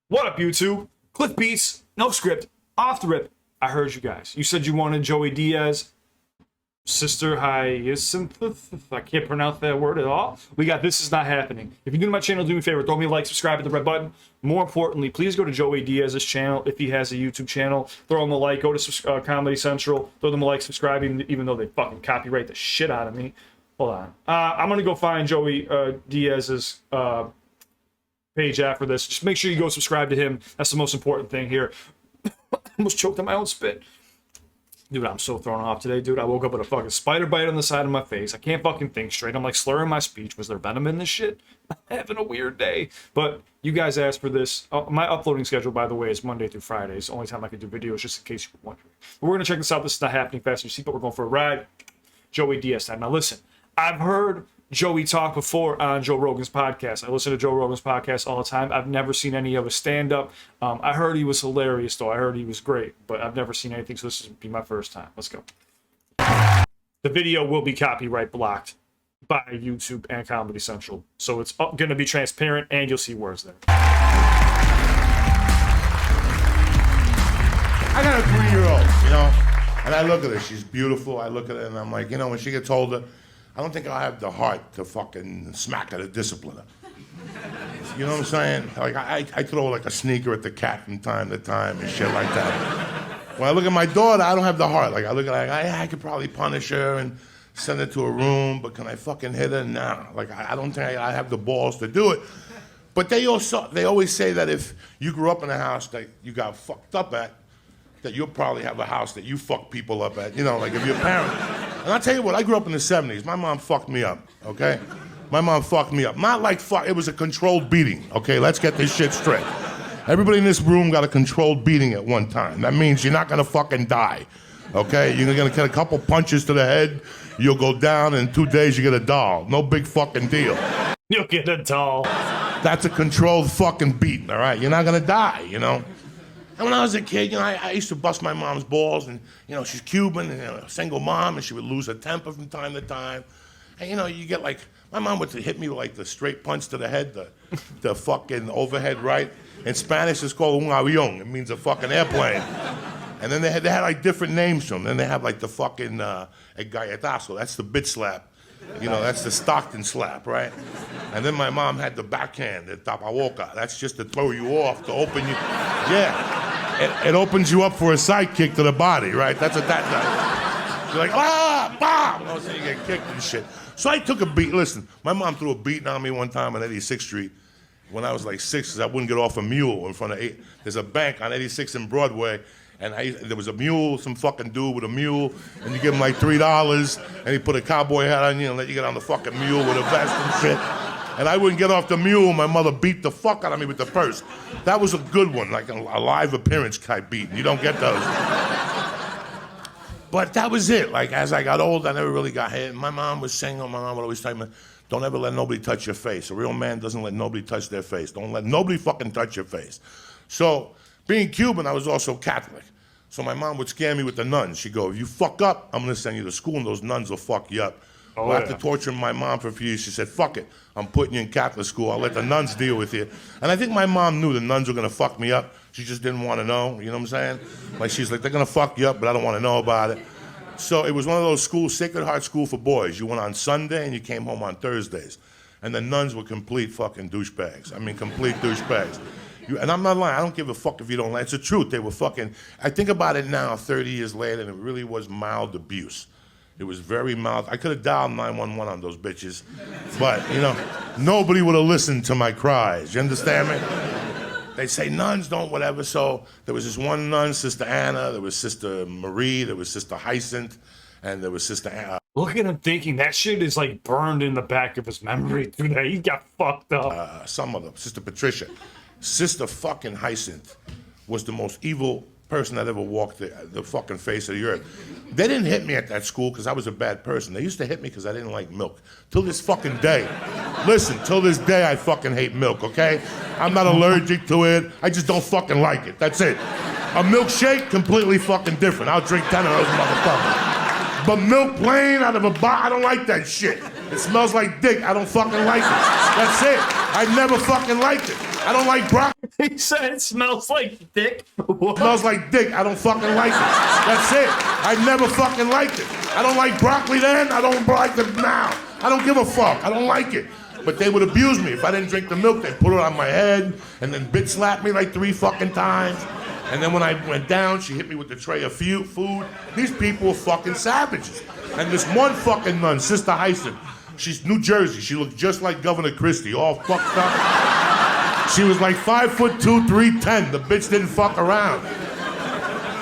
What up, YouTube? CliffBeats, no script, off the rip. I heard you guys. You said you wanted Joey Diaz, sister Hyacinth. I can't pronounce that word at all. We got This Is Not Happening. If you're new to my channel, do me a favor, throw me a like, subscribe, hit the red button. More importantly, please go to Joey Diaz's channel if he has a YouTube channel. Throw him a like, go to Comedy Central, throw them a like, subscribe, even though they fucking copyright the shit out of me. Hold on. I'm gonna go find Joey Diaz's page after this. Just make sure you go subscribe to him. That's the most important thing here. Almost choked on my own spit. Dude, I'm so thrown off today, dude. I woke up with a fucking spider bite on the side of my face. I can't fucking think straight. I'm like slurring my speech. Was there venom in this shit? I'm having a weird day. But you guys asked for this. My uploading schedule, by the way, is Monday through Friday. It's the only time I can do videos, just in case you're wondering. But we're going to check this out. This is not happening fast. You see, but we're going for a ride. Joey Diaz time. Now, listen. I've heard Joey talk before on Joe Rogan's podcast. I listen to Joe Rogan's podcast all the time. I've never seen any of his stand-up. I heard he was hilarious, though. I heard he was great, but I've never seen anything, so this will be my first time. Let's go. The video will be copyright blocked by YouTube and Comedy Central, so it's going to be transparent, and you'll see words there. I got a 3-year-old, you know, and I look at her. She's beautiful. I look at her, and I'm like, you know, when she gets older, I don't think I'll have the heart to fucking smack her to discipline her. You know what I'm saying? Like, I throw like a sneaker at the cat from time to time and shit like that. When I look at my daughter, I don't have the heart. Like, I look at her, like, I could probably punish her and send her to a room, but can I fucking hit her? Nah. Like, I don't think I have the balls to do it. But they always say that if you grew up in a house that you got fucked up at, that you'll probably have a house that you fuck people up at. You know, like if you're a parent. And I'll tell you what, I grew up in the 70s. My mom fucked me up, okay? My mom fucked me up. Not like fuck, it was a controlled beating, okay? Let's get this shit straight. Everybody in this room got a controlled beating at one time. That means you're not gonna fucking die, okay? You're gonna get a couple punches to the head, you'll go down, and in 2 days you get a doll. No big fucking deal. You'll get a doll. That's a controlled fucking beating, all right? You're not gonna die, you know? And when I was a kid, you know, I used to bust my mom's balls, and, you know, she's Cuban, and, you know, a single mom, and she would lose her temper from time to time. And, you know, you get like, my mom would hit me with like the straight punch to the head, the fucking overhead right. In Spanish, it's called un avión. It means a fucking airplane. And then they had like different names to them. Then they have like the fucking el galletazo. That's the bitch slap. You know, that's the Stockton slap, right? And then my mom had the backhand, the tapaboca. That's just to throw you off, to open you. Yeah. It opens you up for a sidekick to the body, right? That's what that does. You're like, ah, bam! All of a sudden you get kicked and shit. So I took a beat. Listen, my mom threw a beating on me one time on 86th Street when I was like 6, because I wouldn't get off a mule in front of 8. There's a bank on 86th and Broadway, and there was a mule, some fucking dude with a mule, and you give him like $3, and he put a cowboy hat on you and let you get on the fucking mule with a vest and shit. And I wouldn't get off the mule. My mother beat the fuck out of me with the purse. That was a good one, like a live appearance type beat. You don't get those. But that was it. Like, as I got old, I never really got hit. My mom was single. My mom would always tell me, don't ever let nobody touch your face. A real man doesn't let nobody touch their face. Don't let nobody fucking touch your face. So, being Cuban, I was also Catholic. So my mom would scare me with the nuns. She'd go, if you fuck up, I'm gonna send you to school and those nuns will fuck you up. Oh, well, after torturing my mom for a few years, she said, fuck it. I'm putting you in Catholic school. I'll let the nuns deal with you. And I think my mom knew the nuns were gonna fuck me up. She just didn't want to know, you know what I'm saying? Like, she's like, they're gonna fuck you up, but I don't want to know about it. So it was one of those schools, Sacred Heart School for boys. You went on Sunday and you came home on Thursdays. And the nuns were complete fucking douchebags. I mean, complete douchebags. And I'm not lying, I don't give a fuck if you don't like it. It's the truth, they were fucking, I think about it now, 30 years later, and it really was mild abuse. It was very mild. I could have dialed 911 on those bitches, but, you know, nobody would have listened to my cries, you understand me? They say nuns don't whatever, so there was this one nun, Sister Anna, there was Sister Marie, there was Sister Hyacinth, and there was Sister Anna. Look at him thinking that shit is like burned in the back of his memory today. He got fucked up. Some of them, Sister Patricia. Sister fucking Hyacinth was the most evil person that ever walked the fucking face of the earth. They didn't hit me at that school because I was a bad person. They used to hit me because I didn't like milk. Till this fucking day. Listen, till this day I fucking hate milk, okay? I'm not allergic to it. I just don't fucking like it. That's it. A milkshake, completely fucking different. I'll drink 10 of those motherfuckers. But milk plain out of a bottle, I don't like that shit. It smells like dick. I don't fucking like it. That's it. I never fucking liked it. I don't like broccoli. He said it smells like dick. What? Smells like dick. I don't fucking like it. That's it. I never fucking liked it. I don't like broccoli then. I don't like it now. I don't give a fuck. I don't like it. But they would abuse me. If I didn't drink the milk, they'd put it on my head and then bitch slap me like 3 fucking times. And then when I went down, she hit me with the tray of food. These people were fucking savages. And this one fucking nun, Sister Hyacinth, she's New Jersey. She looked just like Governor Christie, all fucked up. She was like 5'2", 310. The bitch didn't fuck around.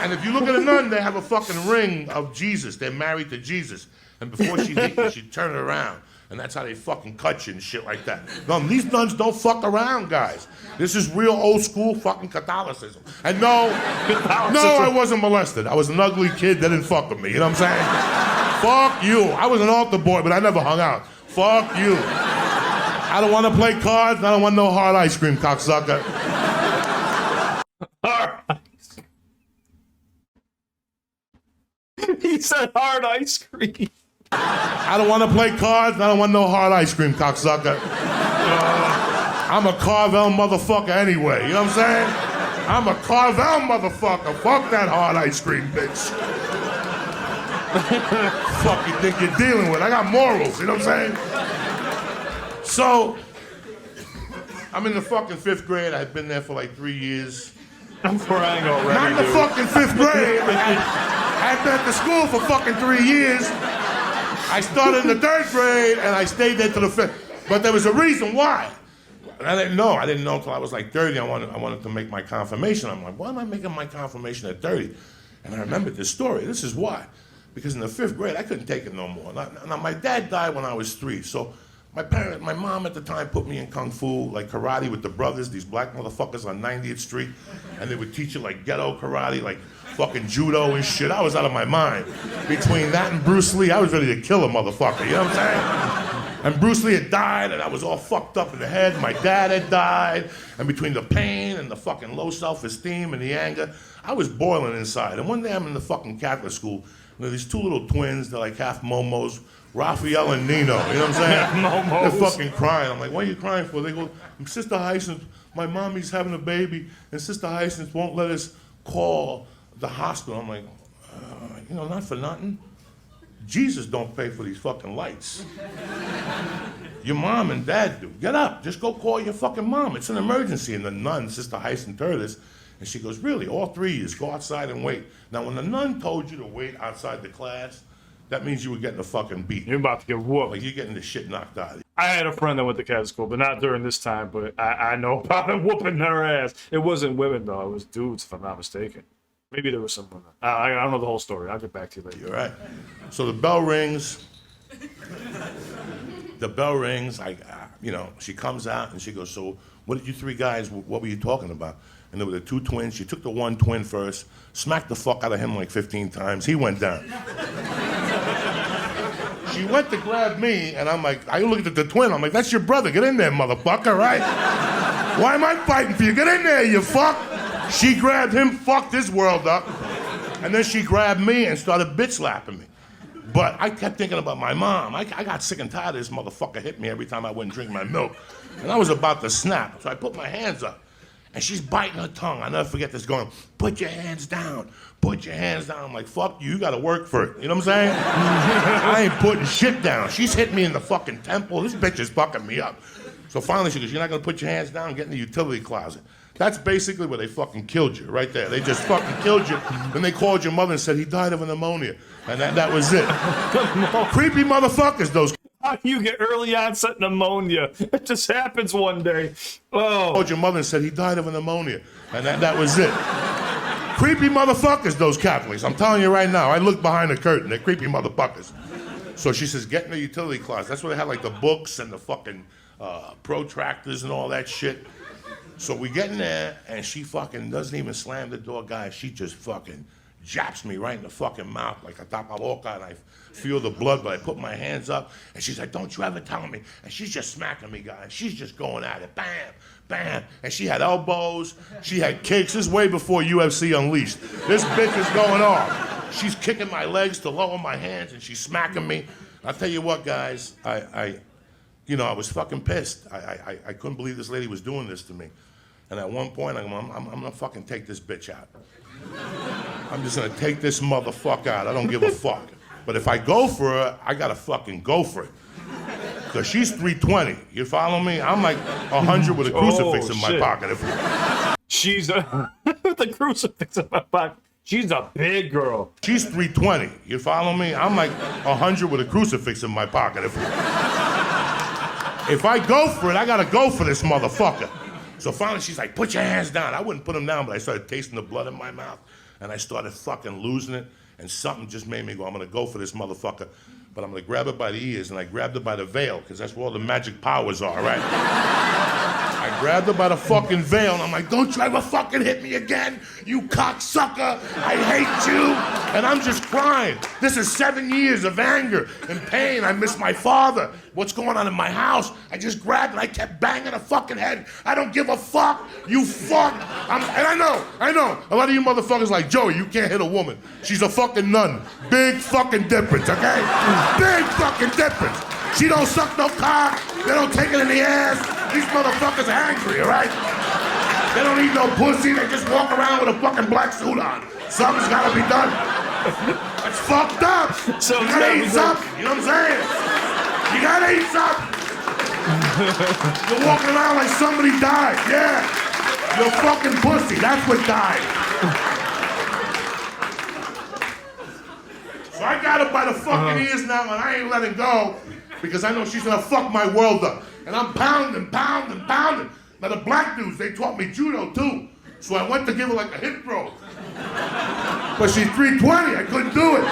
And if you look at a nun, they have a fucking ring of Jesus. They're married to Jesus. And before she hit you, she'd turn it around. And that's how they fucking cut you and shit like that. No, these nuns don't fuck around, guys. This is real old school fucking Catholicism. And no, I wasn't molested. I was an ugly kid that didn't fuck with me. You know what I'm saying? Fuck you. I was an altar boy, but I never hung out. Fuck you. I don't want to play cards. And I don't want no hard ice cream, cocksucker. He said hard ice cream. I don't want to play cards. And I don't want no hard ice cream, cocksucker. I'm a Carvel motherfucker anyway. You know what I'm saying? I'm a Carvel motherfucker. Fuck that hard ice cream, bitch. Fuck you think you're dealing with? I got morals. You know what I'm saying? So, I'm in the fucking 5th grade. I've been there for like 3 years. I'm crying already, Not in the dude. fucking 5th grade. I've been at the school for fucking 3 years. I started in the 3rd grade and I stayed there till the 5th. But there was a reason why. And I didn't know. I didn't know until I was like 30. I wanted to make my confirmation. I'm like, why am I making my confirmation at 30? And I remembered this story. This is why. Because in the 5th grade, I couldn't take it no more. Now my dad died when I was 3. So my mom at the time put me in kung fu, like karate with the brothers, these black motherfuckers on 90th Street. And they would teach you like ghetto karate, like fucking judo and shit. I was out of my mind. Between that and Bruce Lee, I was ready to kill a motherfucker. You know what I'm saying? And Bruce Lee had died, and I was all fucked up in the head. My dad had died. And between the pain and the fucking low self-esteem and the anger, I was boiling inside. And one day I'm in the fucking Catholic school, and there are these 2 little twins, they're like half momos, Raphael and Nino, you know what I'm saying? Momos. They're fucking crying. I'm like, what are you crying for? They go, Sister Hyacinth, my mommy's having a baby, and Sister Hyacinth won't let us call the hospital. I'm like, not for nothing. Jesus don't pay for these fucking lights. Your mom and dad do. Get up, just go call your fucking mom. It's an emergency. And the nun, Sister Hyacinth, heard this, and she goes, really, all 3 years, go outside and wait. Now, when the nun told you to wait outside the class, that means you were getting a fucking beat. You're about to get whooped. Like, you're getting the shit knocked out of you. I had a friend that went to Catholic school, but not during this time, but I know about them whooping their ass. It wasn't women, though. It was dudes, if I'm not mistaken. Maybe there was some women. I don't know the whole story. I'll get back to you later. You're right. So the bell rings. The bell rings. She comes out and she goes, so what did you 3 guys, what were you talking about? And there were the 2 twins. She took the one twin first, smacked the fuck out of him like 15 times. He went down. She went to grab me, and I'm like, I looked at the twin. I'm like, that's your brother. Get in there, motherfucker, right? Why am I fighting for you? Get in there, you fuck. She grabbed him, fucked his world up, and then she grabbed me and started bitch slapping me. But I kept thinking about my mom. I got sick and tired of this motherfucker hit me every time I wouldn't drink my milk. And I was about to snap, so I put my hands up. And she's biting her tongue. I'll never forget this going, put your hands down. Put your hands down. I'm like, fuck you gotta work for it. You know what I'm saying? I ain't putting shit down. She's hitting me in the fucking temple. This bitch is fucking me up. So finally she goes, you're not gonna put your hands down and get in the utility closet. That's basically where they fucking killed you, right there. They just fucking killed you. Then they called your mother and said he died of a pneumonia. And that was it. Creepy motherfuckers, those. How do you get early onset pneumonia? It just happens one day. Oh. Called your mother and said he died of a pneumonia. And that was it. Creepy motherfuckers, those Catholics. I'm telling you right now. I looked behind the curtain. They're creepy motherfuckers. So she says, get in the utility closet. That's where they had like the books and the fucking protractors and all that shit. So we get in there, and she fucking doesn't even slam the door, guys. She just fucking japs me right in the fucking mouth like a tapa boca, and I feel the blood, but I put my hands up, and she's like, don't you ever tell me. And she's just smacking me, guys. She's just going at it. Bam, bam. And she had elbows. She had kicks. This is way before UFC Unleashed. This bitch is going off. She's kicking my legs to lower my hands, and she's smacking me. I'll tell you what, guys. I was fucking pissed. I couldn't believe this lady was doing this to me. And at one point, I'm gonna fucking take this bitch out. I'm just gonna take this motherfucker out. I don't give a fuck. But if I go for her, I gotta fucking go for it. Because she's 320. You follow me? I'm like 100 with a crucifix in my pocket. She's with a crucifix in my pocket. She's a big girl. She's 320. You follow me? I'm like 100 with a crucifix in my pocket. If I go for it, I gotta go for this motherfucker. So finally she's like, put your hands down. I wouldn't put them down, but I started tasting the blood in my mouth, and I started fucking losing it, and something just made me go, I'm gonna go for this motherfucker, but I'm gonna grab her by the ears, and I grabbed her by the veil, because that's where all the magic powers are, right? I grabbed her by the fucking veil, and I'm like, don't you ever fucking hit me again, you cocksucker. I hate you. And I'm just crying. This is 7 years of anger and pain. I miss my father. What's going on in my house? I just grabbed and I kept banging her fucking head. I don't give a fuck, you fuck. And I know, a lot of you motherfuckers like, Joey, you can't hit a woman. She's a fucking nun. Big fucking difference, okay? Big fucking difference. She don't suck no cock. They don't take it in the ass. These motherfuckers are angry, all right? They don't eat no pussy. They just walk around with a fucking black suit on. Something's gotta be done. That's fucked up. You gotta eat something. You know what I'm saying? You gotta eat something. You're walking around like somebody died. Yeah. You're fucking pussy. That's what died. So I got her by the fucking ears now, and I ain't letting go because I know she's gonna fuck my world up. And I'm pounding. Now the black dudes, they taught me judo too. So I went to give her like a hip throw. But she's 320, I couldn't do it.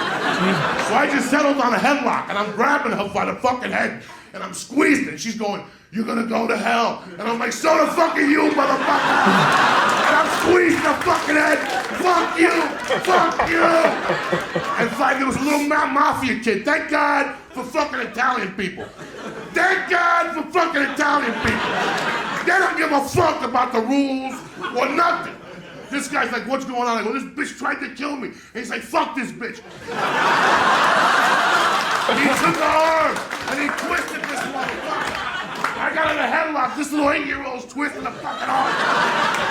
So I just settled on a headlock, and I'm grabbing her by the fucking head, and I'm squeezing, and she's going, you're gonna go to hell. And I'm like, so the fuck are you, motherfucker? And I'm squeezing her fucking head, fuck you. And it's like, there was a little mafia kid. Thank God for fucking Italian people. Thank God for fucking Italian people. They don't give a fuck about the rules or nothing. This guy's like, what's going on? I go, this bitch tried to kill me. And he's like, fuck this bitch. He took her arm and he twisted this motherfucker. I got her in a headlock. This little 8-year-old's twisting the fucking arm.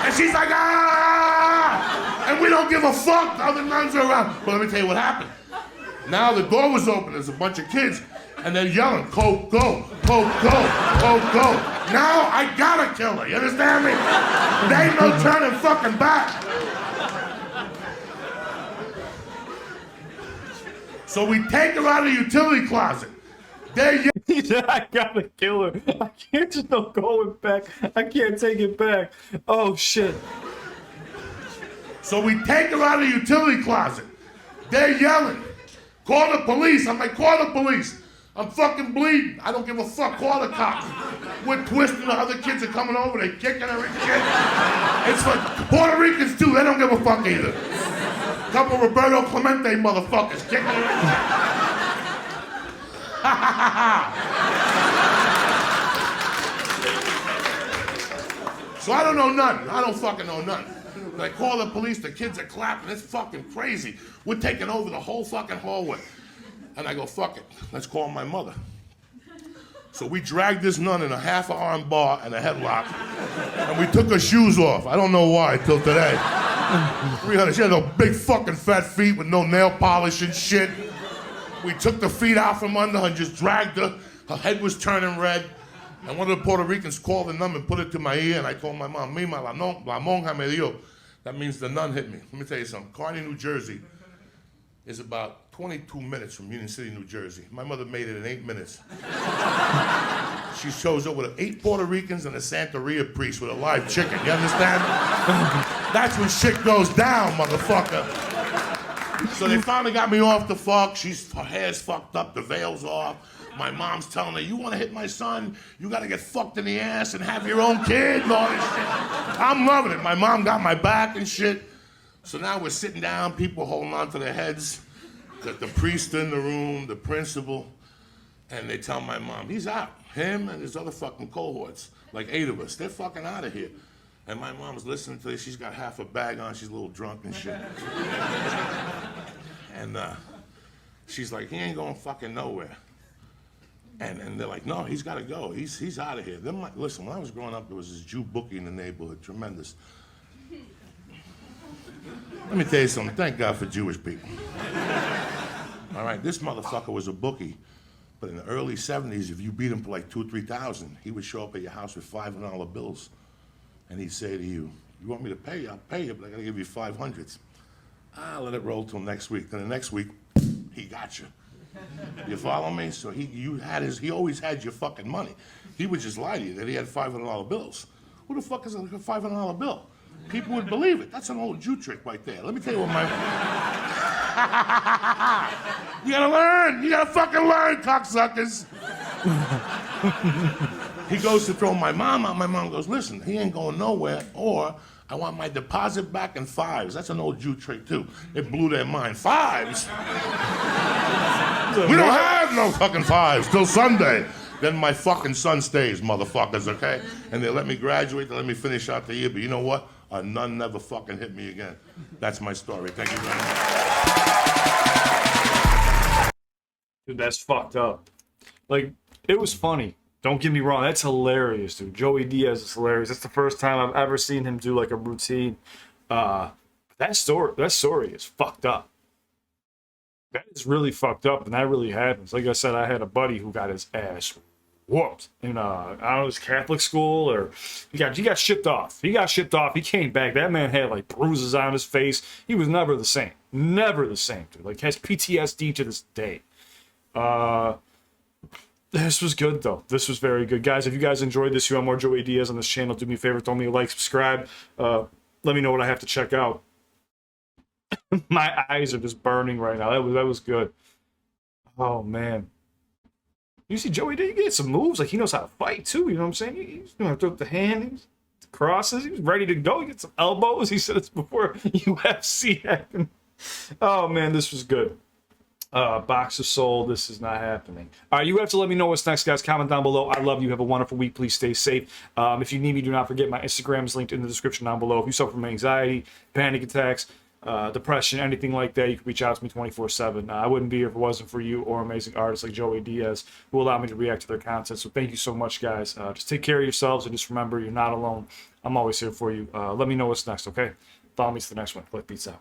And she's like, ah! And we don't give a fuck. The other nuns are around. But let me tell you what happened. Now the door was open. There's a bunch of kids. And they're yelling, Coke, go, Coke, go, Coke, go. Now I gotta kill her, you understand me? There ain't no turning fucking back. So we take her out of the utility closet. He said, I gotta kill her. I can't just no going back. I can't take it back. Oh, shit. So we take her out of the utility closet. They're yelling, call the police. I'm like, call the police. I'm fucking bleeding. I don't give a fuck. Call the cops. We're twisting. The other kids are coming over. They're kicking her and shit. It's like Puerto Ricans too. They don't give a fuck either. Couple Roberto Clemente motherfuckers kicking her and shit. So I don't know nothing. I don't fucking know nothing. When I call the police, the kids are clapping. It's fucking crazy. We're taking over the whole fucking hallway. And I go, fuck it, let's call my mother. So we dragged this nun in a half-arm bar and a headlock, and we took her shoes off. I don't know why till today. She had no big fucking fat feet with no nail polish and shit. We took the feet out from under her and just dragged her. Her head was turning red. And one of the Puerto Ricans called the nun and put it to my ear, and I told my mom, Mima, la monja me dio. That means the nun hit me. Let me tell you something. Kearney, New Jersey is about 22 minutes from Union City, New Jersey. My mother made it in 8 minutes. She shows up with 8 Puerto Ricans and a Santeria priest with a live chicken. You understand? That's when shit goes down, motherfucker. So they finally got me off the fuck. Her hair's fucked up, the veil's off. My mom's telling her, you want to hit my son? You got to get fucked in the ass and have your own kid and all this shit. I'm loving it. My mom got my back and shit. So now we're sitting down, people holding on to their heads. The priest in the room, the principal, and they tell my mom, he's out. Him and his other fucking cohorts, like 8 of us, they're fucking out of here. And my mom's listening to this. She's got half a bag on. She's a little drunk and shit. And she's like, he ain't going fucking nowhere. And they're like, no, he's got to go. He's out of here. Then listen, when I was growing up, there was this Jew bookie in the neighborhood, tremendous. Let me tell you something. Thank God for Jewish people. All right, this motherfucker was a bookie, but in the early 70s, if you beat him for like 2,000 or 3,000, he would show up at your house with $500 bills, and he'd say to you, "You want me to pay you? I'll pay you, but I gotta give you 500s. Let it roll till next week. Then the next week, he got you. You follow me? So he always had your fucking money. He would just lie to you that he had $500 bills. Who the fuck is a $500 bill? People would believe it. That's an old Jew trick right there. Let me tell you what You gotta learn. You gotta fucking learn, cocksuckers. He goes to throw my mom out. My mom goes, listen, he ain't going nowhere, or I want my deposit back in 5s. That's an old Jew trick, too. It blew their mind. 5s? We don't have no fucking 5s till Sunday. Then my fucking son stays, motherfuckers, okay? And they let me graduate, they let me finish out the year, but you know what? A nun never fucking hit me again. That's my story. Thank you very much. Dude, that's fucked up. Like, it was funny. Don't get me wrong, that's hilarious, dude. Joey Diaz is hilarious. That's the first time I've ever seen him do like a routine. That story is fucked up. That is really fucked up, and that really happens. Like I said, I had a buddy who got his ass whooped in I don't know, his Catholic school, or he got shipped off. He came back. That man had like bruises on his face. He was never the same. Never the same, dude. Like, has PTSD to this day. This was good, though. This was very good. Guys, if you guys enjoyed this, you want more Joey Diaz on this channel, do me a favor, throw me a like, subscribe. Let me know what I have to check out. My eyes are just burning right now. That was good. Oh, man. You see Joey D, he get some moves. Like, he knows how to fight, too. You know what I'm saying? He's going to throw up the hand, the crosses. He was ready to go. He get some elbows. He said it's before UFC happened. Oh, man, this was good. Box of Soul, this is not happening. All right, you have to let me know what's next, guys. Comment down below. I love you. Have a wonderful week. Please stay safe. If you need me, do not forget my Instagram is linked in the description down below. If you suffer from anxiety, panic attacks, depression, anything like that, you can reach out to me 24/7. I wouldn't be here if it wasn't for you or amazing artists like Joey Diaz who allow me to react to their content. So thank you so much, guys. Just take care of yourselves, and just remember, you're not alone. I'm always here for you. Let me know what's next, okay? Follow me to the next one. CliffBeats out.